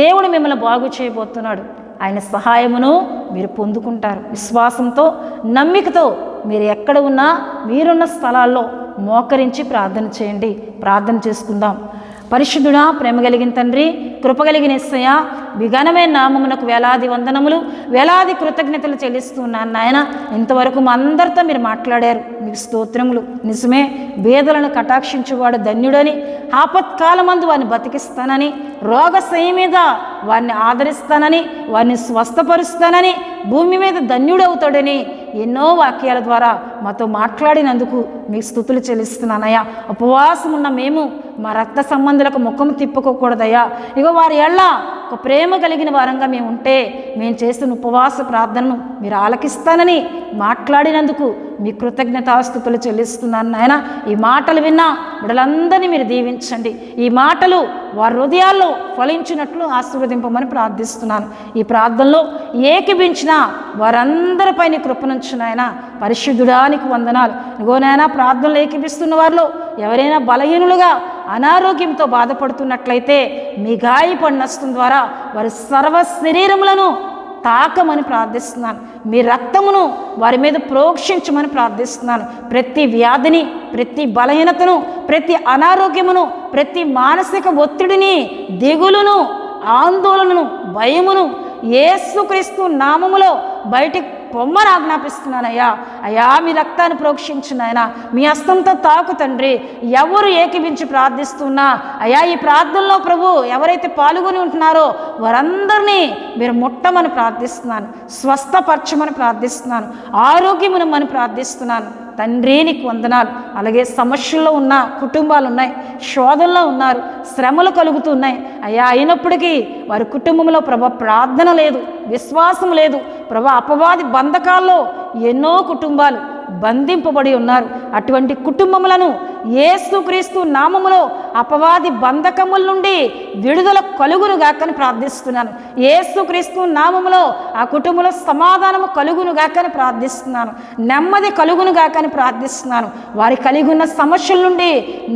దేవుడు మిమ్మల్ని బాగు చేయబోతున్నాడు. ఆయన సహాయమును మీరు పొందుకుంటారు. విశ్వాసంతో, నమ్మికతో మీరు ఎక్కడ ఉన్నా మీరున్న స్థలాల్లో మోకరించి ప్రార్థన చేయండి. ప్రార్థన చేసుకుందాం. పరిశుద్ధుడా, ప్రేమ కలిగిన తండ్రి, కృపగలిగిన యేసయ్య, మీ ఘనమైన నామమునకు వేలాది వందనములు, వేలాది కృతజ్ఞతలు చెల్లిస్తున్నాను నాయన. ఇంతవరకు మా అందరితో మీరు మాట్లాడారు, మీకు స్తోత్రములు. నిజమే, బేదలను కటాక్షించువాడు ధన్యుడని, ఆపత్కాలమందు వారిని బతికిస్తానని, రోగశయ్య మీద వారిని ఆదరిస్తానని, వారిని స్వస్థపరుస్తానని, భూమి మీద ధన్యుడవుతాడని ఎన్నో వాక్యాల ద్వారా మాతో మాట్లాడినందుకు మీకు స్తుతులు చెల్లిస్తున్నానయ్యా. ఉపవాసం ఉన్న మేము మా రక్త సంబంధులకు ముఖం తిప్పుకోకూడదయ్యా. ఇగో వారి ఎళ్ళ ఒక ప్రేమ కలిగిన వారంగా మేము ఉంటే, మేము చేస్తున్న ఉపవాస ప్రార్థనను మీరు ఆలకిస్తానని మాట్లాడినందుకు మీ కృతజ్ఞతాస్తుతులు చెల్లిస్తున్నాను నాయన. ఈ మాటలు విన్నా బిడ్డలందరినీ మీరు దీవించండి. ఈ మాటలు వారి హృదయాల్లో ఫలించినట్లు ఆశీర్వదింపమని ప్రార్థిస్తున్నాను. ఈ ప్రార్థనలో ఏకీభించిన వారందరిపై నీ కృపనుంచు నాయన. పరిశుద్ధుడానికి వందనాలు. ఇగోనైనా ప్రార్థనలు ఏకీభిస్తున్న వారిలో ఎవరైనా బలహీనులుగా అనారోగ్యంతో బాధపడుతున్నట్లయితే మీ గాయపడిన హస్తం ద్వారా వారి సర్వ శరీరములను తాకమని ప్రార్థిస్తున్నాను. మీ రక్తమును వారి మీద ప్రోక్షించమని ప్రార్థిస్తున్నాను. ప్రతి వ్యాధిని, ప్రతి బలహీనతను, ప్రతి అనారోగ్యమును, ప్రతి మానసిక ఒత్తిడిని, దిగులును, ఆందోళనను, భయమును యేసుక్రీస్తు నామములో బయటికి పొమ్మని ఆజ్ఞాపిస్తున్నానయ్యా. అయ్యా మీ రక్తాన్ని ప్రోక్షించున్నాయన, మీ హస్తంతో తాకు తండ్రి. ఎవరు ఏకీభించి ప్రార్థిస్తున్నా అయ్యా ఈ ప్రార్థనలో ప్రభు ఎవరైతే పాల్గొని ఉంటున్నారో వారందరినీ మీరు ముట్టమని ప్రార్థిస్తున్నాను, స్వస్థపరచమని ప్రార్థిస్తున్నాను, ఆరోగ్యమునమని ప్రార్థిస్తున్నాను తండ్రి. నీకు వందనాలు. అలాగే సమస్యల్లో ఉన్న కుటుంబాలు ఉన్నాయి, శోధనలో ఉన్నారు, శ్రమలు కలుగుతున్నాయి అయ్యా. అయినప్పటికీ వారి కుటుంబంలో ప్రభా ప్రార్థన లేదు, విశ్వాసం లేదు ప్రభా. అపవాది బంధకాల్లో ఎన్నో కుటుంబాలు బంధింపబడి ఉన్నారు. అటువంటి కుటుంబములను యేసుక్రీస్తు నామములో అపవాది బంధకముల నుండి విడుదల కలుగును గాకని ప్రార్థిస్తున్నాను. యేసుక్రీస్తు నామములో ఆ కుటుంబంలో సమాధానము కలుగును గాకని ప్రార్థిస్తున్నాను, నెమ్మది కలుగును గాకని ప్రార్థిస్తున్నాను. వారి కలిగి ఉన్న సమస్యల నుండి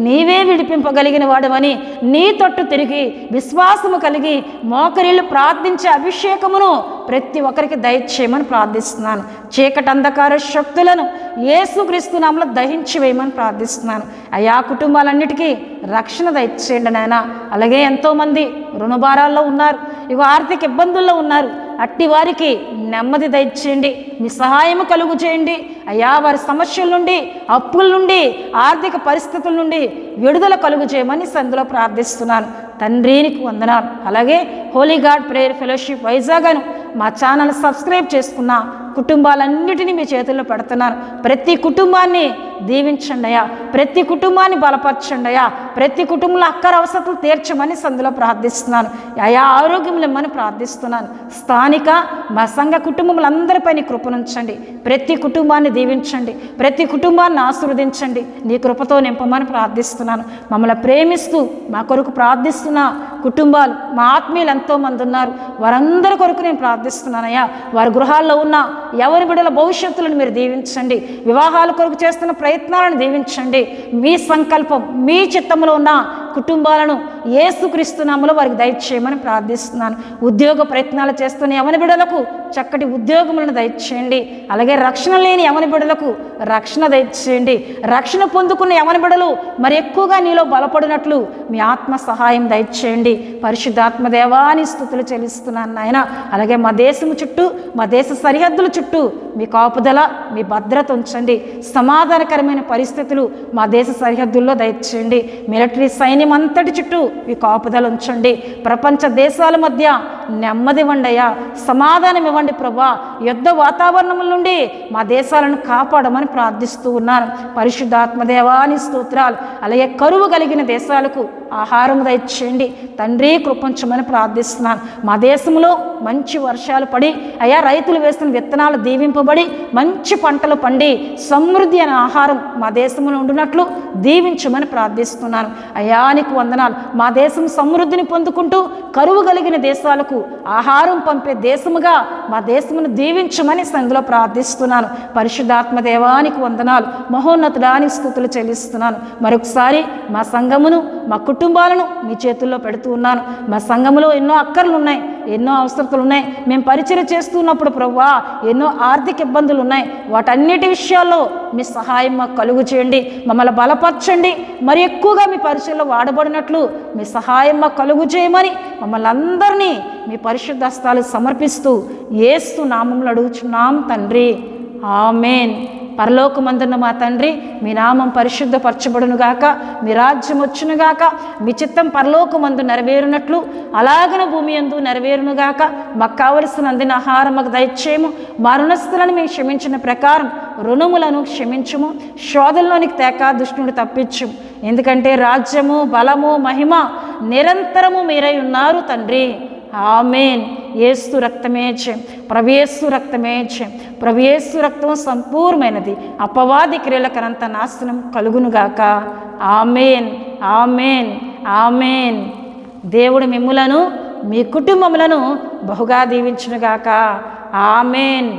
నీవే విడిపింపగలిగిన వాడవని నీ తట్టు తిరిగి విశ్వాసము కలిగి మోకరిల్లు ప్రార్థించే అభిషేకమును ప్రతి ఒక్కరికి దయచేయమని ప్రార్థిస్తున్నాను. చీకటి అంధకార శక్తులను యేసుక్రీస్తు నామములో దహించి వేయమని ప్రార్థిస్తున్నాను. అయ్యా కుటుంబాలన్నిటికీ రక్షణ దయచేయండి నాయన. అలాగే ఎంతోమంది రుణభారాల్లో ఉన్నారు, ఇగో ఆర్థిక ఇబ్బందుల్లో ఉన్నారు. అట్టి వారికి నెమ్మది దయచేయండి, మీ సహాయము కలుగు చేయండి అయ్యా. వారి సమస్యల నుండి, అప్పుల నుండి, ఆర్థిక పరిస్థితుల నుండి విడుదల కలుగు చేయమని సందులో ప్రార్థిస్తున్నాను తండ్రి. నీకు వందనాలు. అలాగే Holy God Prayer Fellowship Vizag అను మా ఛానల్ సబ్స్క్రైబ్ చేసుకున్న కుటుంబాలన్నిటినీ మీ చేతుల్లో పెడుతున్నాను. ప్రతి కుటుంబాన్ని దీవించండి అయ్యా, ప్రతి కుటుంబాన్ని బలపరచండి అయ్యా, ప్రతి కుటుంబంలో అక్కర అవసరాలు తీర్చమని సందులో ప్రార్థిస్తున్నాను అయ్యా. ఆరోగ్యం ఇమ్మని ప్రార్థిస్తున్నాను. స్థానిక మా సంఘ కుటుంబములందరిపై నీ కృపనుంచండి, ప్రతి కుటుంబాన్ని దీవించండి, ప్రతి కుటుంబాన్ని ఆశీర్వదించండి, నీ కృపతో నింపమని ప్రార్థిస్తున్నాను. మమ్మల్ని ప్రేమిస్తూ మా కొరకు ప్రార్థిస్తున్న కుటుంబాలు, మా ఆత్మీయులు ఎంతోమంది ఉన్నారు, వారందరి కొరకు నేను ప్రార్థిస్తున్నానయ్యా. వారి గృహాల్లో ఉన్న ఎవరి బిడ్డల భవిష్యత్తులను మీరు దీవించండి, వివాహాల కొరకు చేస్తున్న ప్రయత్నాలను దీవించండి. మీ సంకల్పం, మీ చిత్తంలో ఉన్న కుటుంబాలను యేసుక్రీస్తు నామములో వారికి దయచేయమని ప్రార్థిస్తున్నాను. ఉద్యోగ ప్రయత్నాలు చేస్తున్న యవన బిడ్డలకు చక్కటి ఉద్యోగములను దయచేయండి. అలాగే రక్షణ లేని యవన బిడ్డలకు రక్షణ దయచేయండి. రక్షణ పొందుకున్న యవన బిడ్డలు మరి ఎక్కువగా నీలో బలపడినట్లు మీ ఆత్మ సహాయం దయచేయండి. పరిశుద్ధాత్మ దేవాని స్తుతులు చెల్లిస్తున్నాను నాయన. అలాగే మా దేశము చుట్టూ, మా దేశ సరిహద్దుల చుట్టూ మీ కాపుదల, మీ భద్రత ఉంచండి. సమాధానకరమైన పరిస్థితులు మా దేశ సరిహద్దుల్లో దయచేయండి. మిలిటరీ సైన్యం అంతటి చుట్టూ మీ కాపుదల ఉంచండి. ప్రపంచ దేశాల మధ్య నెమ్మది ఇవ్వండి అయ్యా, సమాధానం ఇవ్వండి ప్రభా. యుద్ధ వాతావరణం నుండి మా దేశాలను కాపాడమని ప్రార్థిస్తూ ఉన్నాను. పరిశుద్ధాత్మదేవాని స్తోత్రాలు. అలాగే కరువు కలిగిన దేశాలకు ఆహారం దయచేయండి తండ్రి, కృపించమని ప్రార్థిస్తున్నాను. మా దేశంలో మంచి వర్షాలు పడి అయ్యా, రైతులు వేసిన విత్తనాలు దీవింపబడి మంచి పంటలు పండి సమృద్ధి అనే ఆహారం మా దేశంలో ఉండినట్లు దీవించమని ప్రార్థిస్తున్నాను అయ్యా. నీకు వందనాలు. మా దేశం సమృద్ధిని పొందుకుంటూ కరువు కలిగిన దేశాలకు ఆహారం పంపే దేశముగా మా దేశమును దీవించమని సందులో ప్రార్థిస్తున్నాను. పరిశుద్ధాత్మ దేవానికి వందనాలు, మహోన్నతుడానికి స్తుతులు చెల్లిస్తున్నాను. మరొకసారి మా సంఘమును, మా కుటుంబాలను మీ చేతుల్లో పెడుతూ ఉన్నాను. మా సంఘములో ఎన్నో అక్కర్లు ఉన్నాయి, ఎన్నో అవసరతలు ఉన్నాయి. మేము పరిచయం చేస్తున్నప్పుడు ప్రభువా ఎన్నో ఆర్థిక ఇబ్బందులు ఉన్నాయి. వాటన్నిటి విషయాల్లో మీ సహాయం మాకు కలుగు చేయండి, మమ్మల్ని బలపరచండి. మరి ఎక్కువగా మీ పరిచయంలో వాడబడినట్లు మీ సహాయం మాకు కలుగు చేయమని మమ్మల్ని అందరినీ మీ పరిశుద్ధ హస్తాలు సమర్పిస్తూ యేసు నామములో అడుగుచున్నాం తండ్రి, ఆమేన్. పరలోకమందున్న మా తండ్రి, మీ నామం పరిశుద్ధపరచబడునుగాక, మీ రాజ్యం వచ్చునుగాక, మీ చిత్తం పరలోకమందు నెరవేరునట్లు అలాగన భూమి యందు నెరవేరునుగాక. మాకు కావలసిన అందిన ఆహారం మాకు దయచేయము. మా రుణస్థులను మేము క్షమించిన ప్రకారం రుణములను క్షమించుము. శోధనలోనికి తేక దుష్టుని తప్పించుము. ఎందుకంటే రాజ్యము, బలము, మహిమ నిరంతరము మీరై ఉన్నారు తండ్రి, ఆమేన్. యేసు రక్తమే జయం, ప్రవేశు రక్తమే జయం. ప్రవేశు రక్తం సంపూర్ణమైనది, అపవాది క్రియలకనంత నాశనం కలుగునుగాక. ఆమేన్, ఆమేన్, ఆమేన్. దేవుడు మిమ్ములను, మీ కుటుంబములను బహుగా దీవించునుగాక. ఆమేన్.